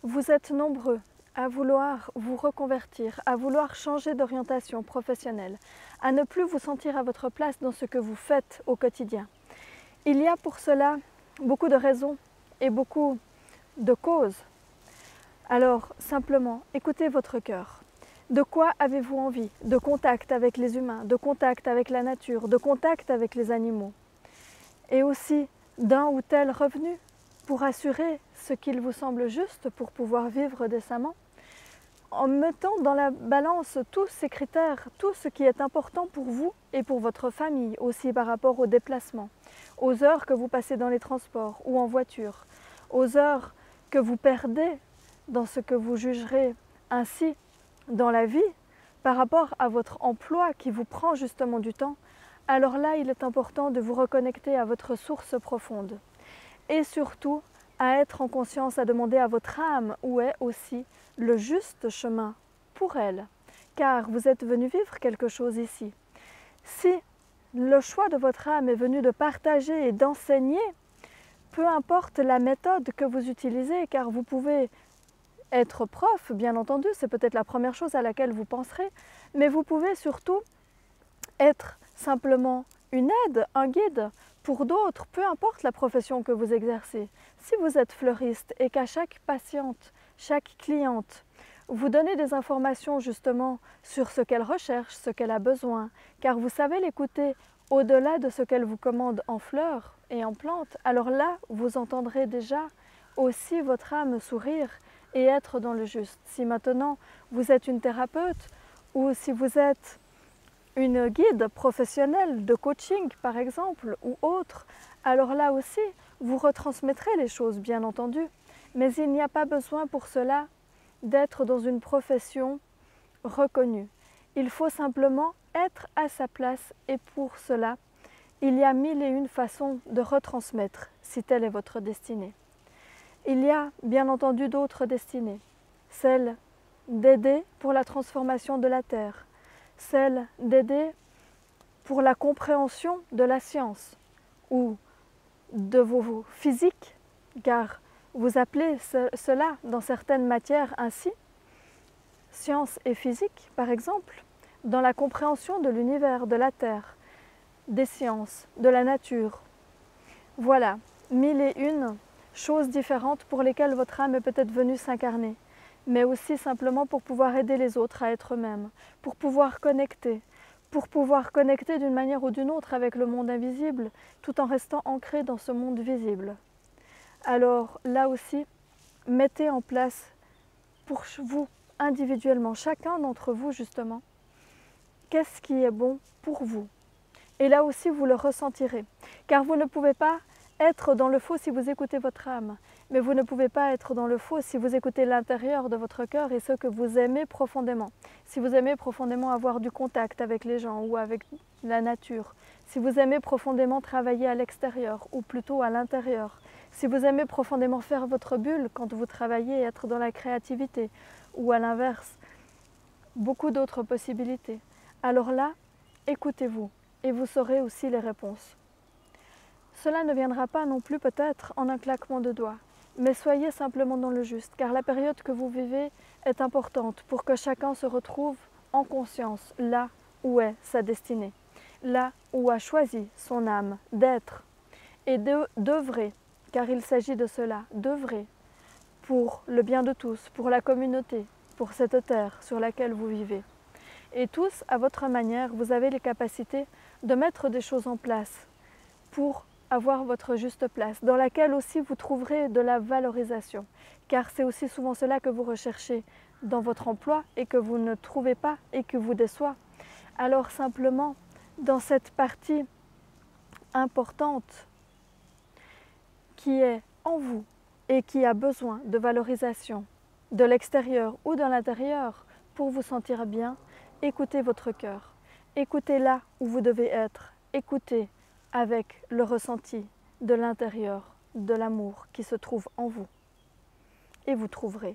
Vous êtes nombreux à vouloir vous reconvertir, à vouloir changer d'orientation professionnelle, à ne plus vous sentir à votre place dans ce que vous faites au quotidien. Il y a pour cela beaucoup de raisons et beaucoup de causes. Alors, simplement, écoutez votre cœur. De quoi avez-vous envie? De contact avec les humains, de contact avec la nature, de contact avec les animaux. Et aussi d'un ou tel revenu pour assurer ce qu'il vous semble juste pour pouvoir vivre décemment. En mettant dans la balance tous ces critères, tout ce qui est important pour vous et pour votre famille, aussi par rapport aux déplacements, aux heures que vous passez dans les transports ou en voiture, aux heures que vous perdez dans ce que vous jugerez ainsi dans la vie par rapport à votre emploi qui vous prend justement du temps, alors là, il est important de vous reconnecter à votre source profonde et surtout à être en conscience, à demander à votre âme où est aussi le juste chemin pour elle, car vous êtes venu vivre quelque chose ici. Si le choix de votre âme est venu de partager et d'enseigner, peu importe la méthode que vous utilisez, car vous pouvez être prof, bien entendu, c'est peut-être la première chose à laquelle vous penserez, mais vous pouvez surtout être simplement une aide, un guide pour d'autres, peu importe la profession que vous exercez. Si vous êtes fleuriste et qu'à chaque patiente, chaque cliente, vous donnez des informations justement sur ce qu'elle recherche, ce qu'elle a besoin, car vous savez l'écouter au-delà de ce qu'elle vous commande en fleurs et en plantes, alors là, vous entendrez déjà aussi votre âme sourire et être dans le juste. Si maintenant vous êtes une thérapeute ou si vous êtes une guide professionnelle de coaching par exemple ou autre, alors là aussi vous retransmettrez les choses bien entendu, mais il n'y a pas besoin pour cela d'être dans une profession reconnue. Il faut simplement être à sa place et pour cela, il y a mille et une façons de retransmettre si telle est votre destinée. Il y a bien entendu d'autres destinées, celle d'aider pour la transformation de la terre, celle d'aider pour la compréhension de la science ou de vos physiques, car vous appelez cela dans certaines matières ainsi, science et physique par exemple, dans la compréhension de l'univers, de la terre, des sciences, de la nature. Voilà, mille et une choses différentes pour lesquelles votre âme est peut-être venue s'incarner, mais aussi simplement pour pouvoir aider les autres à être eux-mêmes, pour pouvoir connecter d'une manière ou d'une autre avec le monde invisible, tout en restant ancré dans ce monde visible. Alors là aussi, mettez en place pour vous individuellement, chacun d'entre vous justement, qu'est-ce qui est bon pour vous. Et là aussi, vous le ressentirez, car vous ne pouvez pas être dans le faux si vous écoutez votre âme, mais vous ne pouvez pas être dans le faux si vous écoutez l'intérieur de votre cœur et ce que vous aimez profondément. Si vous aimez profondément avoir du contact avec les gens ou avec la nature, si vous aimez profondément travailler à l'extérieur ou plutôt à l'intérieur, si vous aimez profondément faire votre bulle quand vous travaillez, être dans la créativité ou à l'inverse, beaucoup d'autres possibilités. Alors là, écoutez-vous et vous saurez aussi les réponses. Cela ne viendra pas non plus peut-être en un claquement de doigts, mais soyez simplement dans le juste, car la période que vous vivez est importante pour que chacun se retrouve en conscience là où est sa destinée, là où a choisi son âme d'être et d'œuvrer, car il s'agit de cela, d'œuvrer pour le bien de tous, pour la communauté, pour cette terre sur laquelle vous vivez. Et tous, à votre manière, vous avez les capacités de mettre des choses en place pour avoir votre juste place, dans laquelle aussi vous trouverez de la valorisation, car c'est aussi souvent cela que vous recherchez dans votre emploi et que vous ne trouvez pas et qui vous déçoit. Alors simplement, dans cette partie importante qui est en vous et qui a besoin de valorisation de l'extérieur ou de l'intérieur pour vous sentir bien, écoutez votre cœur, écoutez là où vous devez être, écoutez avec le ressenti de l'intérieur, de l'amour qui se trouve en vous. Et vous trouverez